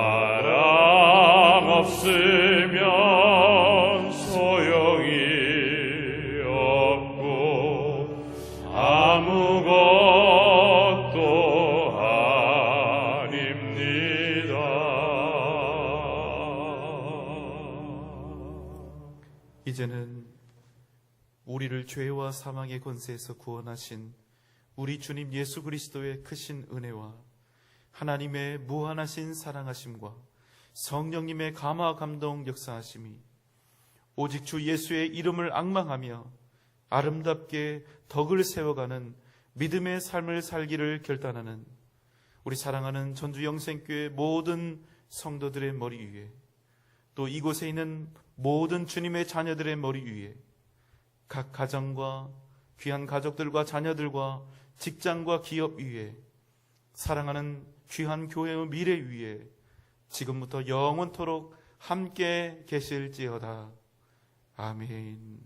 사랑 없으면 소용이 없고 아무것도 아닙니다. 이제는 우리를 죄와 사망의 권세에서 구원하신 우리 주님 예수 그리스도의 크신 은혜와 하나님의 무한하신 사랑하심과 성령님의 감화 감동 역사하심이 오직 주 예수의 이름을 앙망하며 아름답게 덕을 세워가는 믿음의 삶을 살기를 결단하는 우리 사랑하는 전주 영생교회 모든 성도들의 머리 위에, 또 이곳에 있는 모든 주님의 자녀들의 머리 위에, 각 가정과 귀한 가족들과 자녀들과 직장과 기업 위에, 사랑하는 귀한 교회의 미래 위에 지금부터 영원토록 함께 계실지어다. 아멘.